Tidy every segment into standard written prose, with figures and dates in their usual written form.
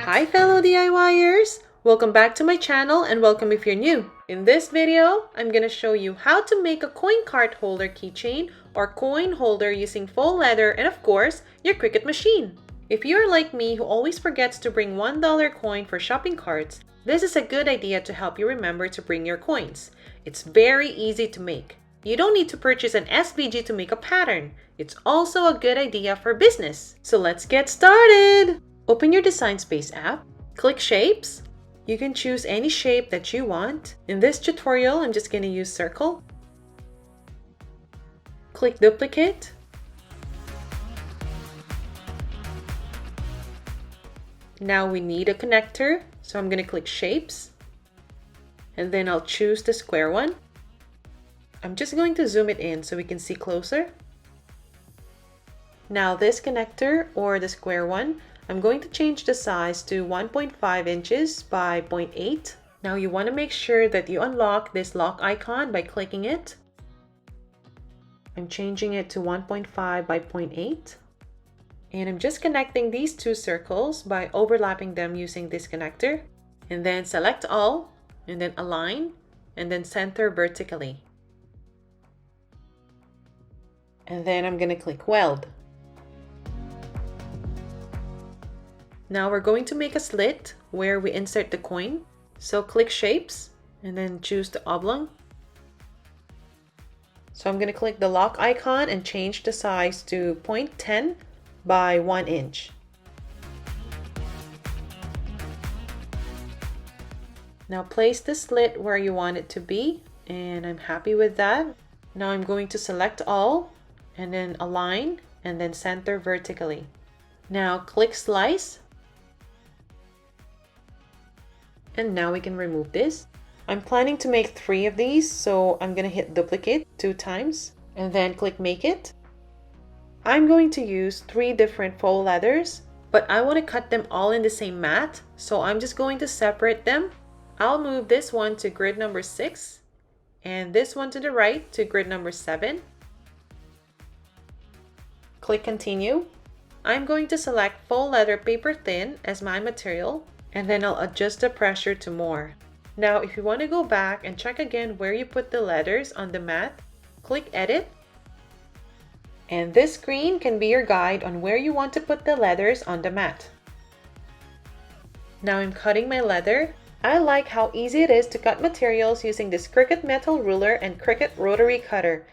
Hi fellow DIYers! Welcome back to my channel and welcome if you're new. In this video, I'm going to show you how to make a coin card holder keychain or coin holder using faux leather and of course, your Cricut machine. If you're like me who always forgets to bring $1 coin for shopping carts, this is a good idea to help you remember to bring your coins. It's very easy to make. You don't need to purchase an SVG to make a pattern. It's also a good idea for business. So let's get started! Open your Design Space app, click Shapes. You can choose any shape that you want. In this tutorial, I'm just going to use circle. Click Duplicate. Now we need a connector, so I'm going to click Shapes. And then I'll choose the square one. I'm just going to zoom it in so we can see closer. Now this connector, or the square one, I'm going to change the size to 1.5 inches by 0.8. Now you want to make sure that you unlock this lock icon by clicking it. I'm changing it to 1.5 by 0.8. And I'm just connecting these two circles by overlapping them using this connector. And then select all, and then align, and then center vertically. And then I'm going to click Weld. Now we're going to make a slit where we insert the coin. So click Shapes and then choose the oblong. So I'm going to click the lock icon and change the size to 0.10 by 1 inch. Now place the slit where you want it to be, and I'm happy with that. Now I'm going to select all and then align and then center vertically. Now click Slice. And now we can remove this. I'm planning to make 3 of these, so I'm going to hit duplicate 2 times and then click Make It. I'm going to use 3 different faux leathers, but I want to cut them all in the same mat, so I'm just going to separate them. I'll move this one to grid number 6 and this one to the right to grid number 7. Click Continue. I'm going to select faux leather paper thin as my material, and then I'll adjust the pressure to more. Now if you want to go back and check again where you put the letters on the mat, click Edit. And this screen can be your guide on where you want to put the letters on the mat. Now I'm cutting my leather. I like how easy it is to cut materials using this Cricut metal ruler and Cricut rotary cutter.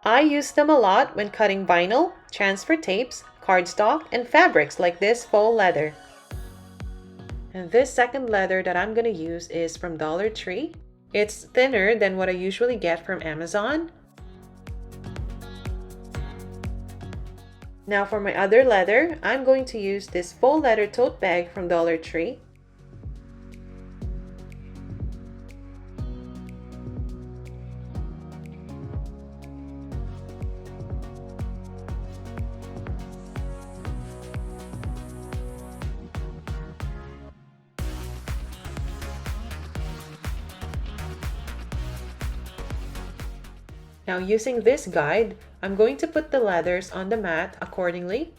I use them a lot when cutting vinyl, transfer tapes, cardstock, and fabrics like this faux leather. And this second leather that I'm going to use is from Dollar Tree. It's thinner than what I usually get from Amazon. Now for my other leather, I'm going to use this faux leather tote bag from Dollar Tree. Now using this guide, I'm going to put the leathers on the mat accordingly.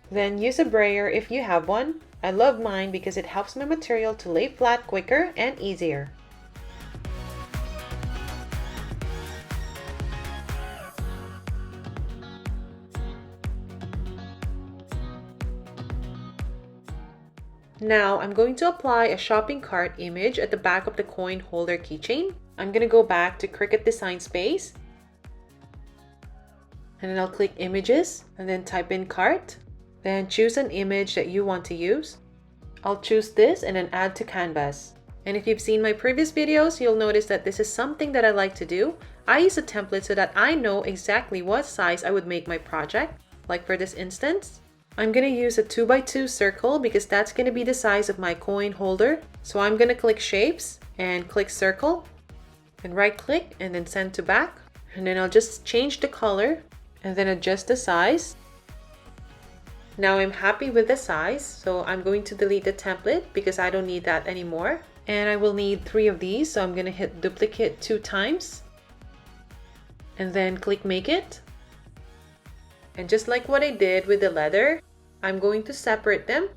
Then use a brayer if you have one. I love mine because it helps my material to lay flat quicker and easier. Now I'm going to apply a shopping cart image at the back of the coin holder keychain. I'm going to go back to Cricut Design Space. And then I'll click Images and then type in Cart. Then choose an image that you want to use. I'll choose this and then add to Canvas. And if you've seen my previous videos, you'll notice that this is something that I like to do. I use a template so that I know exactly what size I would make my project. Like for this instance, I'm going to use a 2x2 circle because that's going to be the size of my coin holder. So I'm going to click Shapes and click Circle and right click and then send to back. And then I'll just change the color and then adjust the size. Now I'm happy with the size, so I'm going to delete the template because I don't need that anymore. And I will need 3 of these, so I'm going to hit duplicate 2 times and then click Make It. And just like what I did with the leather, I'm going to separate them.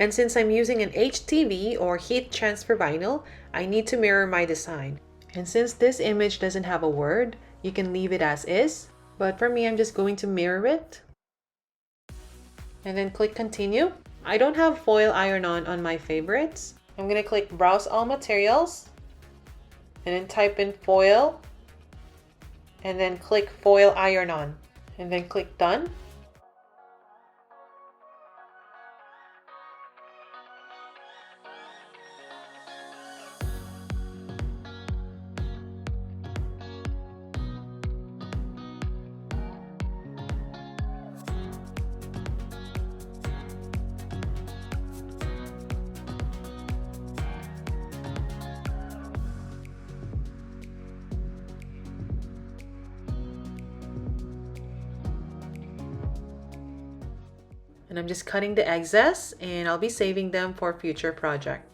And since I'm using an HTV or heat transfer vinyl, I need to mirror my design. And since this image doesn't have a word, you can leave it as is. But for me, I'm just going to mirror it. And then click continue. I don't have foil iron-on my favorites. I'm going to click browse all materials. And then type in foil. And then click foil iron-on. And then click done. And I'm just cutting the excess, and I'll be saving them for future project.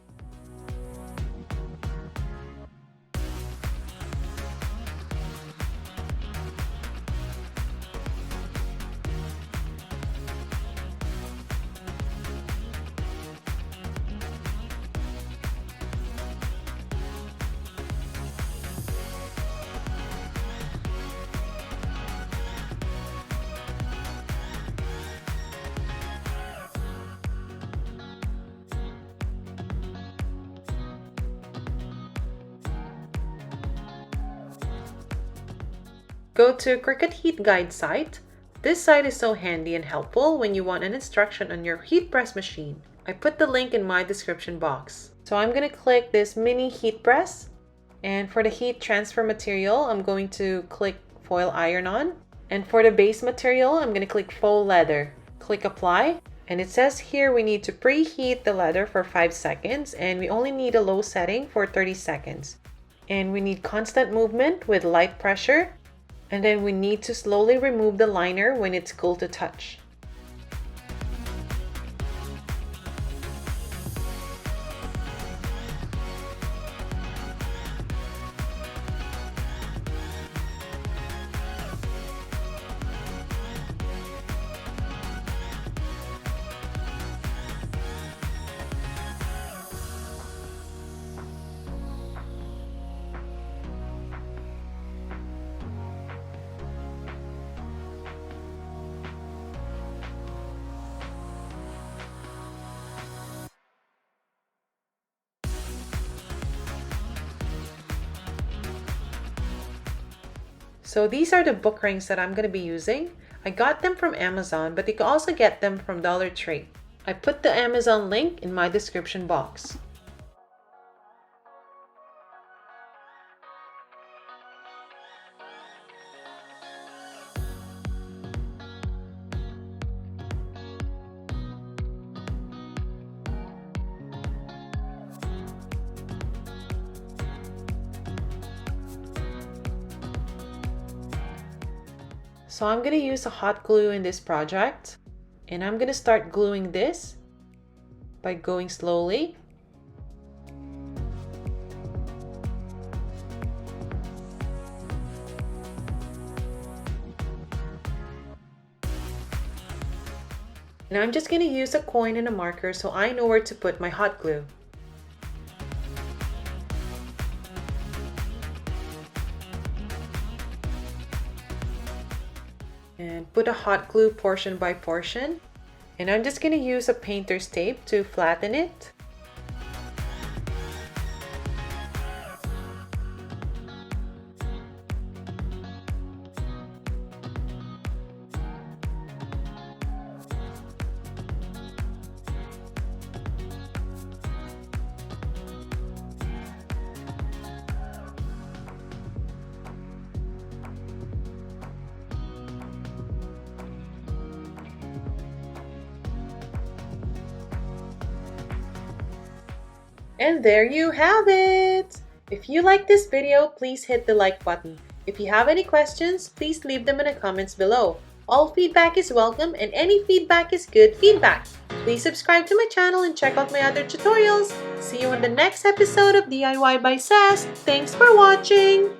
Go to Cricut Heat Guide site. This site is so handy and helpful when you want an instruction on your heat press machine. I put the link in my description box. So I'm going to click this mini heat press. And for the heat transfer material, I'm going to click foil iron-on. And for the base material, I'm going to click faux leather. Click apply. And it says here we need to preheat the leather for 5 seconds. And we only need a low setting for 30 seconds. And we need constant movement with light pressure. And then we need to slowly remove the liner when it's cool to touch. So these are the book rings that I'm going to be using. I got them from Amazon, but you can also get them from Dollar Tree. I put the Amazon link in my description box. So I'm going to use a hot glue in this project, and I'm going to start gluing this by going slowly. And I'm just going to use a coin and a marker so I know where to put my hot glue. And put a hot glue portion by portion. And I'm just going to use a painter's tape to flatten it. And there you have it! If you like this video, please hit the like button. If you have any questions, please leave them in the comments below. All feedback is welcome and any feedback is good feedback. Please subscribe to my channel and check out my other tutorials. See you in the next episode of DIY by Sass. Thanks for watching!